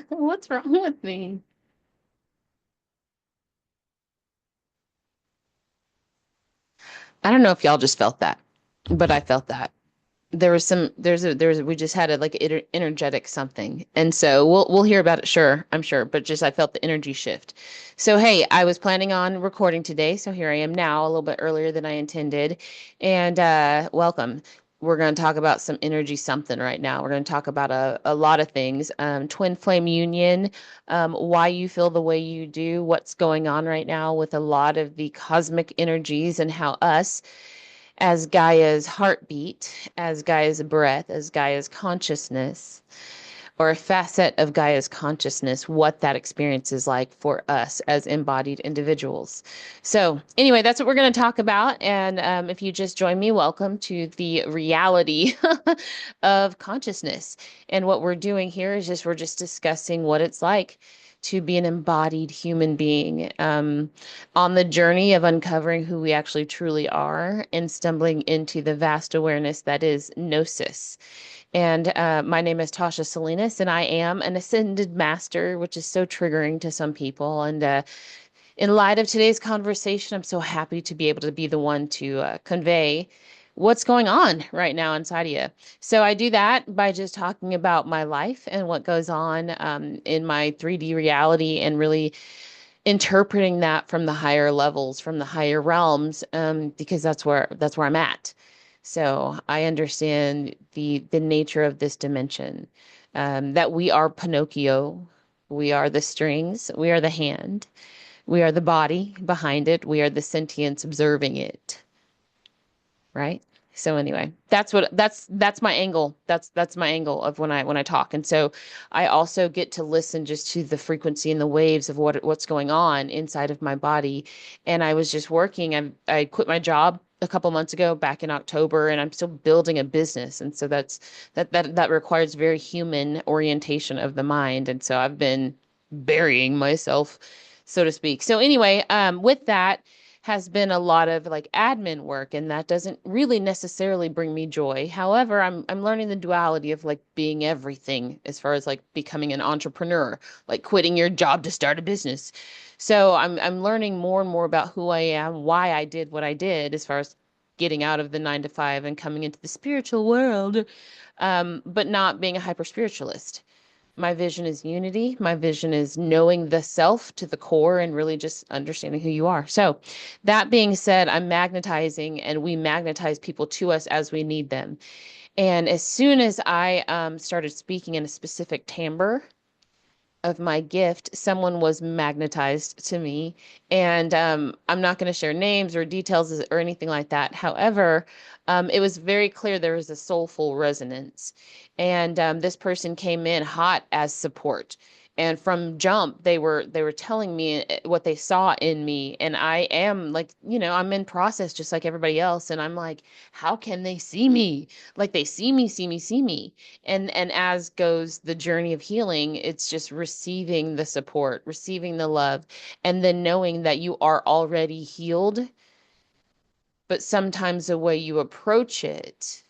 What's wrong with me? I don't know if y'all just felt that, but I felt that. We just had a like energetic something. And so we'll hear about it, sure, I'm sure, but just I felt the energy shift. So hey, I was planning on recording today, so here I am now, a little bit earlier than I intended. And welcome. We're going to talk about some energy something right now. We're going to talk about a lot of things. Twin flame union, why you feel the way you do, what's going on right now with a lot of the cosmic energies and how us as Gaia's heartbeat, as Gaia's breath, as Gaia's consciousness, or a facet of Gaia's consciousness, what that experience is like for us as embodied individuals. So, anyway, that's what we're going to talk about. And if you just join me, welcome to the reality of consciousness. And what we're doing here is we're just discussing what it's like to be an embodied human being on the journey of uncovering who we actually truly are and stumbling into the vast awareness that is gnosis. And my name is Tasha Salinas, and I am an ascended master, which is so triggering to some people. And in light of today's conversation, I'm so happy to be able to be the one to convey what's going on right now inside of you. So I do that by just talking about my life and what goes on in my 3D reality and really interpreting that from the higher levels, from the higher realms, because that's where I'm at. So I understand the nature of this dimension, that we are Pinocchio, we are the strings, we are the hand, we are the body behind it, we are the sentience observing it, right? So anyway, that's my angle. That's my angle of when I talk. And so I also get to listen just to the frequency and the waves of what's going on inside of my body. And I was just working. I quit my job a couple months ago back in October, and I'm still building a business. And so that requires very human orientation of the mind. And so I've been burying myself, so to speak. So anyway, with that has been a lot of like admin work, and that doesn't really necessarily bring me joy. However, I'm learning the duality of like being everything as far as like becoming an entrepreneur, like quitting your job to start a business. So I'm learning more and more about who I am, why I did what I did as far as getting out of the 9 to 5 and coming into the spiritual world, but not being a hyper spiritualist. My vision is unity. My vision is knowing the self to the core and really just understanding who you are. So, that being said, I'm magnetizing and we magnetize people to us as we need them. And as soon as I started speaking in a specific timbre of my gift, someone was magnetized to me. And I'm not going to share names or details or anything like that. However, it was very clear there was a soulful resonance. And this person came in hot as support. And from jump, they were telling me what they saw in me. And I am like, I'm in process just like everybody else. And I'm like, how can they see me? Like they see me, see me, see me. And as goes the journey of healing, it's just receiving the support, receiving the love, and then knowing that you are already healed, but sometimes the way you approach it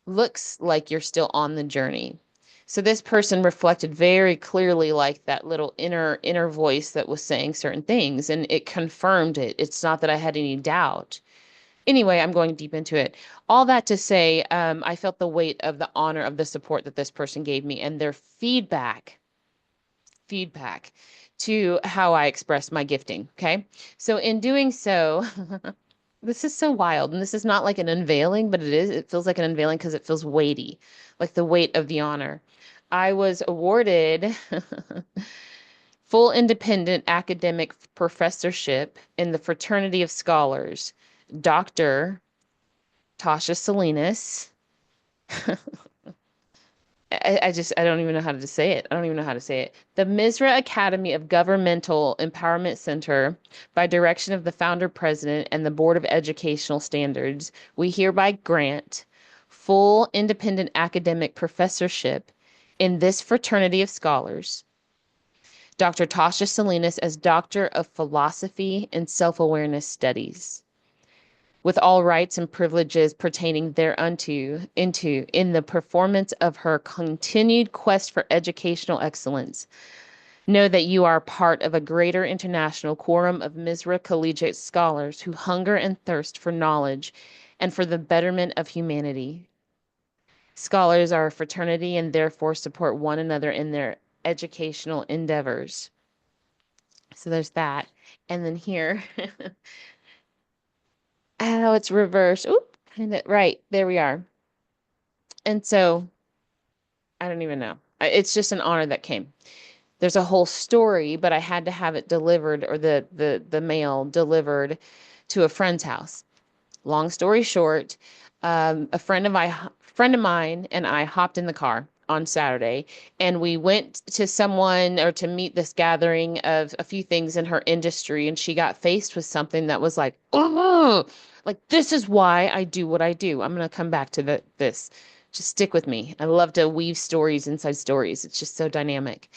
looks like you're still on the journey. So this person reflected very clearly like that little inner voice that was saying certain things, and it confirmed it. It's not that I had any doubt. Anyway, I'm going deep into it. All that to say, I felt the weight of the honor of the support that this person gave me and their feedback to how I express my gifting. Okay. So in doing so, this is so wild. And this is not like an unveiling, but it feels like an unveiling because it feels weighty, like the weight of the honor. I was awarded full independent academic professorship in the fraternity of scholars, Dr. Tasha Salinas. I don't even know how to say it. I don't even know how to say it. The Misra Academy of Governmental Empowerment Center, by direction of the founder president and the Board of Educational Standards, we hereby grant full independent academic professorship in this fraternity of scholars, Dr. Tasha Salinas as Doctor of Philosophy and Self-Awareness Studies. with all rights and privileges pertaining thereunto, into in the performance of her continued quest for educational excellence. Know that you are part of a greater international quorum of Mizra collegiate scholars who hunger and thirst for knowledge and for the betterment of humanity. Scholars are a fraternity and therefore support one another in their educational endeavors. So there's that. And then here, oh, it's reversed. Oop, kind of right. There we are. And so I don't even know. It's just an honor that came. There's a whole story, but I had to have it delivered or the mail delivered to a friend's house. Long story short, friend of mine and I hopped in the car on Saturday and we went to someone or to meet this gathering of a few things in her industry, and she got faced with something that was like, oh, like this is why I do what I do. I'm gonna come back to this. Just stick with me. I love to weave stories inside stories. It's just so dynamic.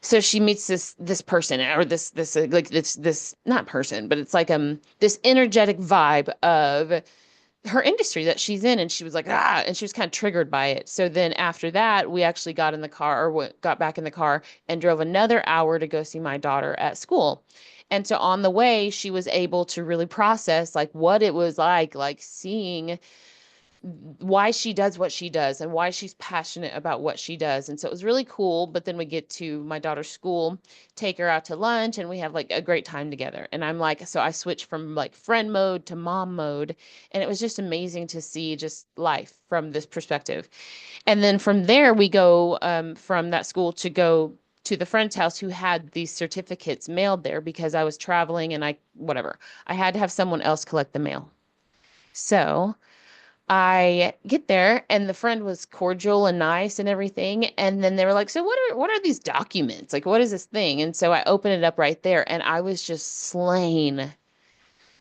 So she meets this person or this like this not person, but it's like this energetic vibe of her industry that she's in, and she was like and she was kind of triggered by it. So then after that, we actually got in the car or got back in the car and drove another hour to go see my daughter at school. And so on the way, she was able to really process like what it was like seeing why she does what she does and why she's passionate about what she does. And so it was really cool. But then we get to my daughter's school, take her out to lunch, and we have like a great time together. And I'm like, so I switched from like friend mode to mom mode. And it was just amazing to see just life from this perspective. And then from there, we go from that school to go to the friend's house who had these certificates mailed there because I was traveling and whatever, I had to have someone else collect the mail. So I get there and the friend was cordial and nice and everything. And then they were like, so what are these documents? Like, what is this thing? And so I opened it up right there and I was just slain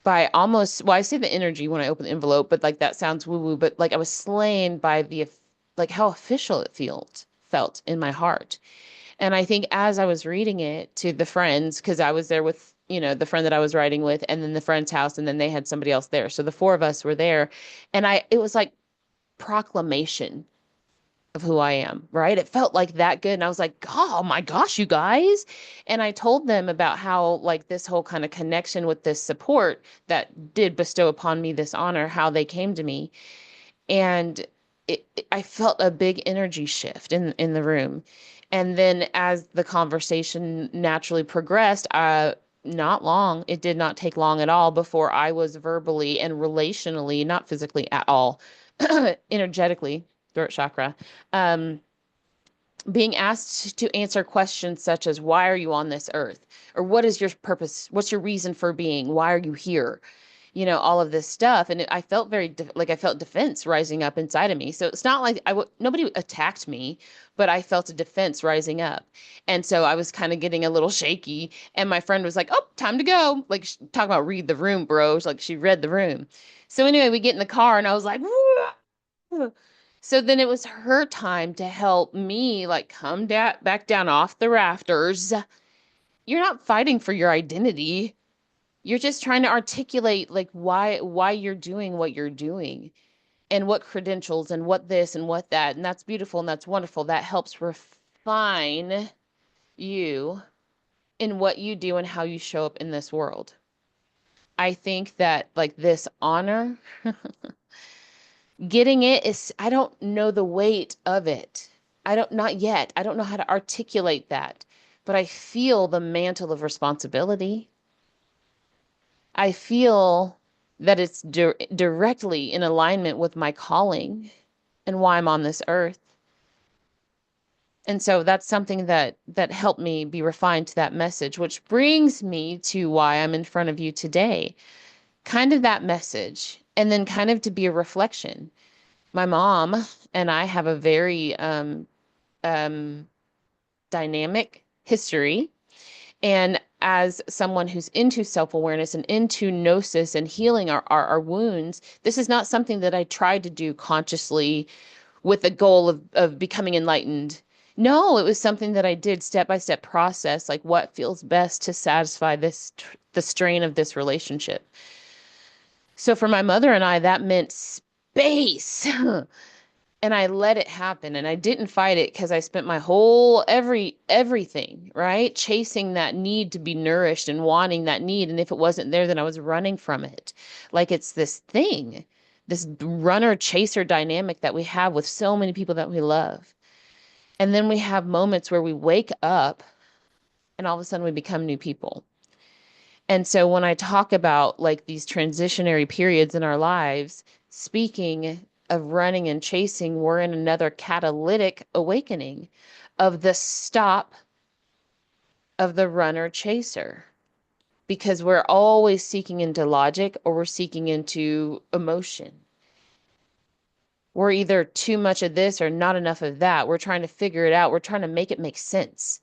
by almost, well, I say the energy when I open the envelope, but like that sounds woo woo, but like I was slain by like how official it felt in my heart. And I think as I was reading it to the friends, because I was there with, the friend that I was riding with, and then the friend's house, and then they had somebody else there. So the four of us were there. And it was like proclamation of who I am, right? It felt like that good. And I was like, oh my gosh, you guys. And I told them about how, like, this whole kind of connection with this support that did bestow upon me this honor, how they came to me. And I felt a big energy shift in the room. And then as the conversation naturally progressed, not long, it did not take long at all before I was verbally and relationally, not physically at all, energetically, throat chakra, um, being asked to answer questions such as, why are you on this earth? Or what is your purpose? What's your reason for being? Why are you here? All of this stuff. And I felt like I felt defense rising up inside of me. So it's not like nobody attacked me, but I felt a defense rising up. And so I was kind of getting a little shaky. And my friend was like, oh, time to go. Like, talk about read the room, bro. Like, she read the room. So anyway, we get in the car and I was like, whoa. So then it was her time to help me like come back down off the rafters. You're not fighting for your identity. You're just trying to articulate like why you're doing what you're doing and what credentials and what this and what that. And that's beautiful and that's wonderful. That helps refine you in what you do and how you show up in this world. I think that like this honor, getting it is, I don't know the weight of it. Not yet. I don't know how to articulate that, but I feel the mantle of responsibility. I feel that it's directly in alignment with my calling and why I'm on this earth. And so that's something that helped me be refined to that message, which brings me to why I'm in front of you today. Kind of that message, and then kind of to be a reflection. My mom and I have a very um, dynamic history. And as someone who's into self-awareness and into gnosis and healing our wounds, this is not something that I tried to do consciously with the goal of becoming enlightened. No, it was something that I did step by step process, like what feels best to satisfy the strain of this relationship. So for my mother and I, that meant space. And I let it happen and I didn't fight it because I spent my whole everything, right? Chasing that need to be nourished and wanting that need. And if it wasn't there, then I was running from it. Like it's this thing, this runner chaser dynamic that we have with so many people that we love. And then we have moments where we wake up and all of a sudden we become new people. And so when I talk about like these transitionary periods in our lives, speaking of running and chasing, we're in another catalytic awakening of the stop of the runner chaser because we're always seeking into logic or we're seeking into emotion. We're either too much of this or not enough of that. We're trying to figure it out. We're trying to make it make sense.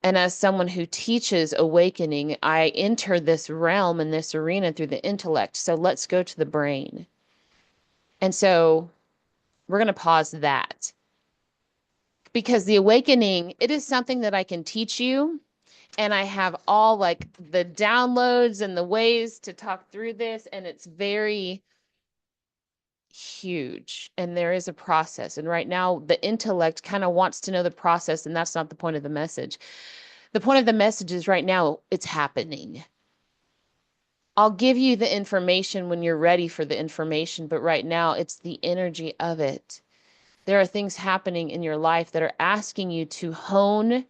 And as someone who teaches awakening, I enter this realm and this arena through the intellect. So let's go to the brain. And so we're going to pause that because the awakening, it is something that I can teach you. And I have all like the downloads and the ways to talk through this. And it's very huge. And there is a process. And right now, the intellect kind of wants to know the process. And that's not the point of the message. The point of the message is right now, it's happening. I'll give you the information when you're ready for the information, but right now it's the energy of it. There are things happening in your life that are asking you to hone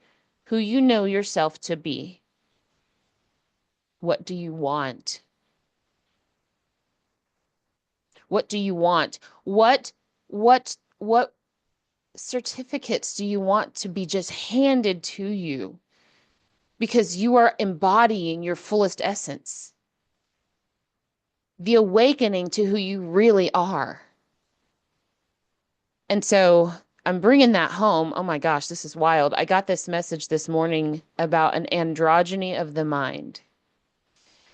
who you know yourself to be. What do you want? What do you want? What certificates do you want to be just handed to you? Because you are embodying your fullest essence, the awakening to who you really are. And so I'm bringing that home. Oh my gosh, this is wild. I got this message this morning about an androgyny of the mind.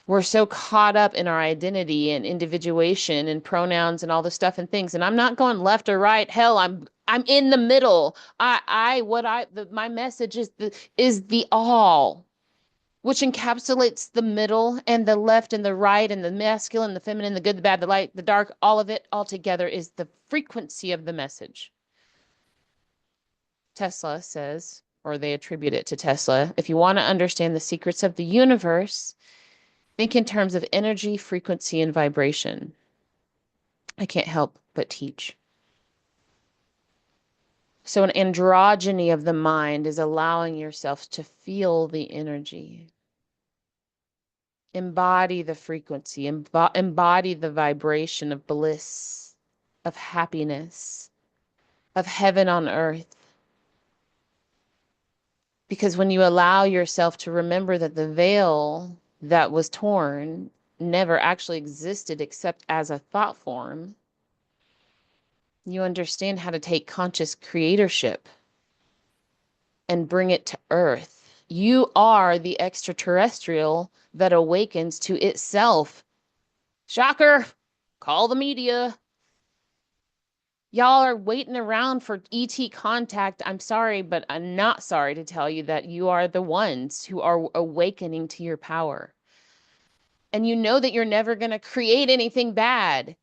We're so caught up in our identity and individuation and pronouns and all this stuff and things. And I'm not going left or right. Hell, I'm in the middle. My message is the all, which encapsulates the middle and the left and the right and the masculine, the feminine, the good, the bad, the light, the dark, all of it all together is the frequency of the message. Tesla says, or they attribute it to Tesla, if you want to understand the secrets of the universe, think in terms of energy, frequency, and vibration. I can't help but teach. So an androgyny of the mind is allowing yourself to feel the energy. Embody the frequency, embody the vibration of bliss, of happiness, of heaven on earth. Because when you allow yourself to remember that the veil that was torn never actually existed except as a thought form, you understand how to take conscious creatorship and bring it to earth. You are the extraterrestrial that awakens to itself. Shocker! Call the media. Y'all are waiting around for ET contact. I'm sorry, but I'm not sorry to tell you that you are the ones who are awakening to your power. And you know that you're never going to create anything bad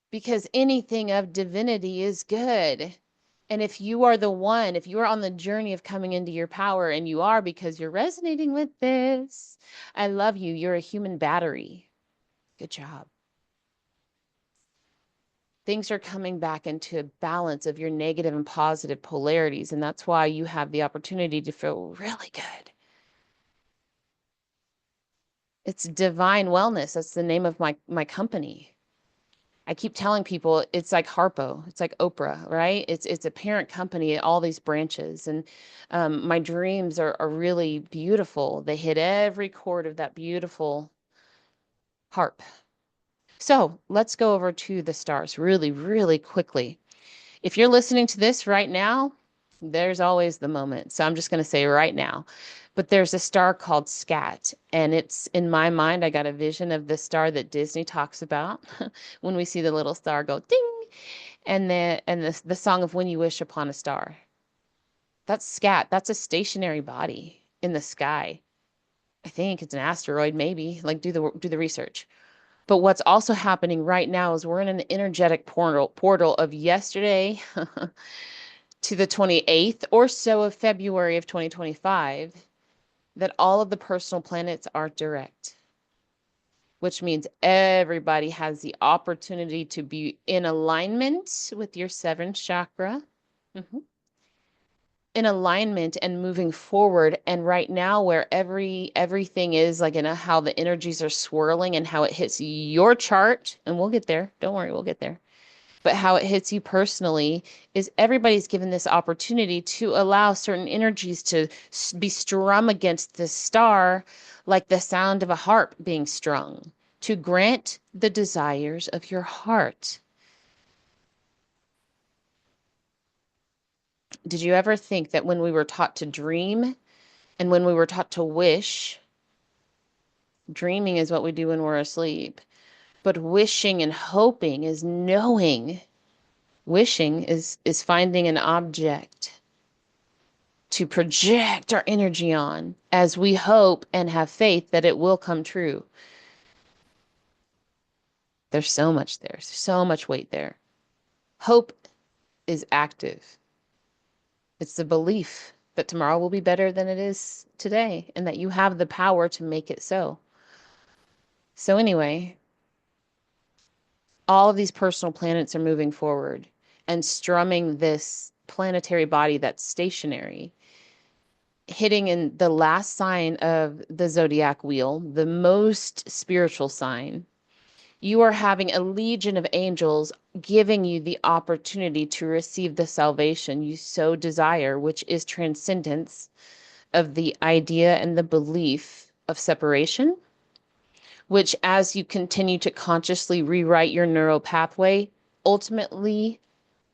because anything of divinity is good. And if you are the one, if you are on the journey of coming into your power, and you are because you're resonating with this, I love you. You're a human battery. Good job. Things are coming back into a balance of your negative and positive polarities. And that's why you have the opportunity to feel really good. It's Divine Wellness. That's the name of my company. I keep telling people it's like Harpo, it's like Oprah, right? It's a parent company at all these branches. And my dreams are really beautiful. They hit every chord of that beautiful harp. So let's go over to the stars really, really quickly. If you're listening to this right now, there's always the moment. So I'm just going to say right now. But there's a star called Scat, and it's in my mind. I got a vision of the star that Disney talks about when we see the little star go ding, and the song of When You Wish Upon a Star. That's Scat. That's a stationary body in the sky. I think it's an asteroid, maybe. Like do the research. But what's also happening right now is we're in an energetic portal of yesterday to the 28th or so of February of 2025, that all of the personal planets are direct, which means everybody has the opportunity to be in alignment with your seventh chakra. Mhm. In alignment and moving forward. And right now, where everything is like in how the energies are swirling and how it hits your chart, and we'll get there, don't worry, we'll get there, but how it hits you personally is everybody's given this opportunity to allow certain energies to be strum against the star, like the sound of a harp being strung, to grant the desires of your heart. Did you ever think that when we were taught to dream and when we were taught to wish, dreaming is what we do when we're asleep, but wishing and hoping is knowing. Wishing is finding an object to project our energy on as we hope and have faith that it will come true. There's so much there, so much weight there. Hope is active. It's the belief that tomorrow will be better than it is today and that you have the power to make it so. So anyway, all of these personal planets are moving forward and strumming this planetary body that's stationary, hitting in the last sign of the zodiac wheel, the most spiritual sign. You are having a legion of angels giving you the opportunity to receive the salvation you so desire, which is transcendence of the idea and the belief of separation, which, as you continue to consciously rewrite your neural pathway, ultimately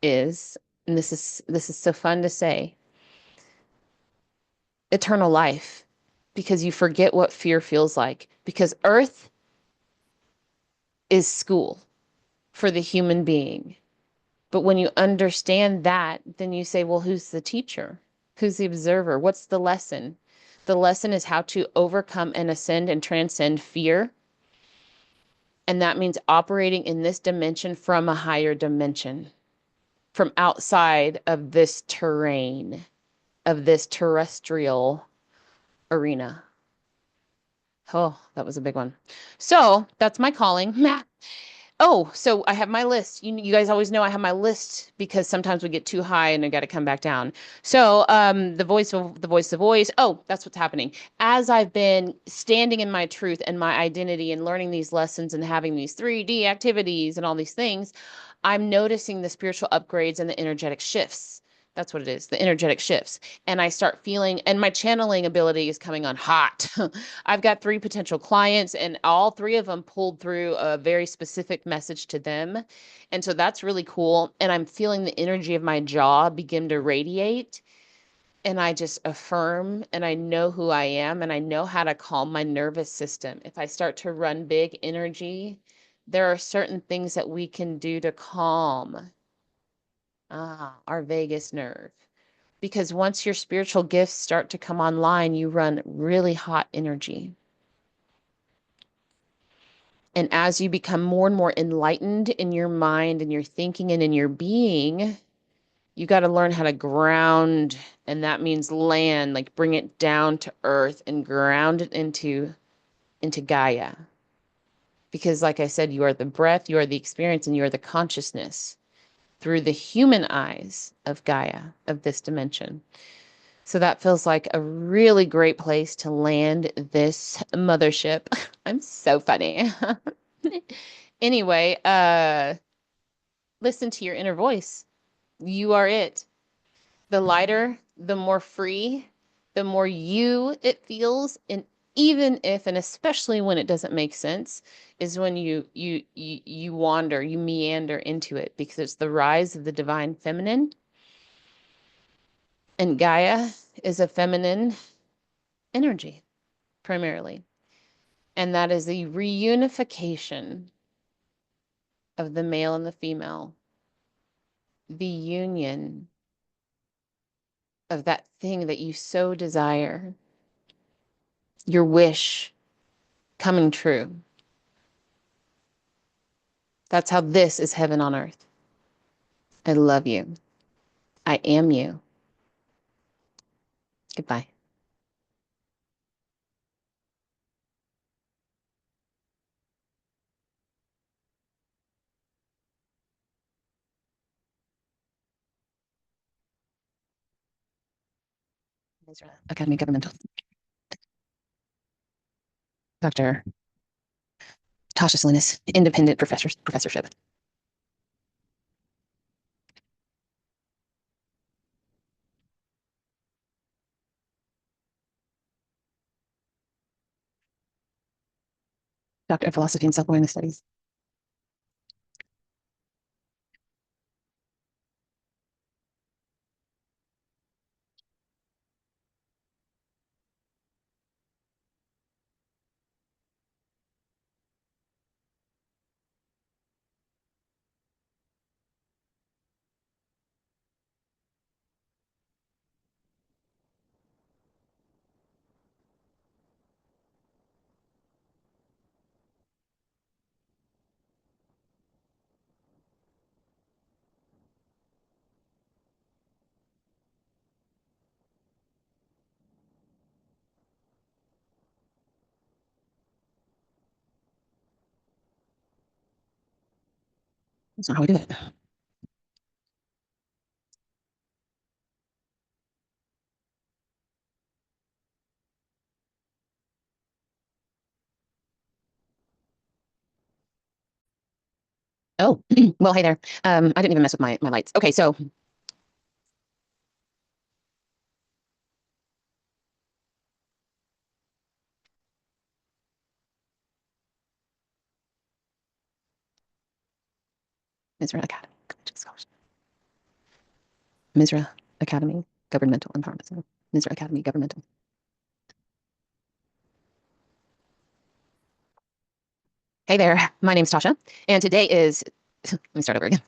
is, and this is so fun to say, eternal life, because you forget what fear feels like, because earth is school for the human being. But when you understand that, then you say, well, who's the teacher? Who's the observer? What's the lesson? The lesson is how to overcome and ascend and transcend fear. And that means operating in this dimension from a higher dimension, from outside of this terrain, of this terrestrial arena. Oh, that was a big one. So that's my calling. Oh, so I have my list. You guys always know I have my list because sometimes we get too high and I got to come back down. So, the voice of the voice, the voice. Oh, that's what's happening. As I've been standing in my truth and my identity and learning these lessons and having these 3D activities and all these things, I'm noticing the spiritual upgrades and the energetic shifts. That's what it is, the energetic shifts. And I start feeling, and my channeling ability is coming on hot. I've got 3 potential clients, and all 3 of them pulled through a very specific message to them. And so that's really cool. And I'm feeling the energy of my jaw begin to radiate. And I just affirm, and I know who I am, and I know how to calm my nervous system. If I start to run big energy, there are certain things that we can do to calm our vagus nerve. Because once your spiritual gifts start to come online, you run really hot energy. And as you become more and more enlightened in your mind and your thinking and in your being, you got to learn how to ground. And that means land, like bring it down to earth and ground it into Gaia. Because like I said, you are the breath, you are the experience, and you are the consciousness through the human eyes of Gaia, of this dimension. So that feels like a really great place to land this mothership. I'm so funny. Anyway, listen to your inner voice. You are it. The lighter, the more free, the more you it feels. And even if, and especially when it doesn't make sense, is when you wander, you meander into it, because it's the rise of the divine feminine. And Gaia is a feminine energy, primarily. And that is the reunification of the male and the female, the union of that thing that you so desire, your wish coming true. That's how this is heaven on earth. I love you. I am you. Goodbye. Academy Governmental. Dr. Tasha Salinas, independent professorship. Doctor of Philosophy and Self-Awareness Studies. That's not how we do it. Oh, well, hey there. I didn't even mess with my lights. Okay, so Misra Academy. Misra Academy Governmental Empowerment. Misra Academy Governmental. Hey there. My name's Tasha, and today is. Let me start over again.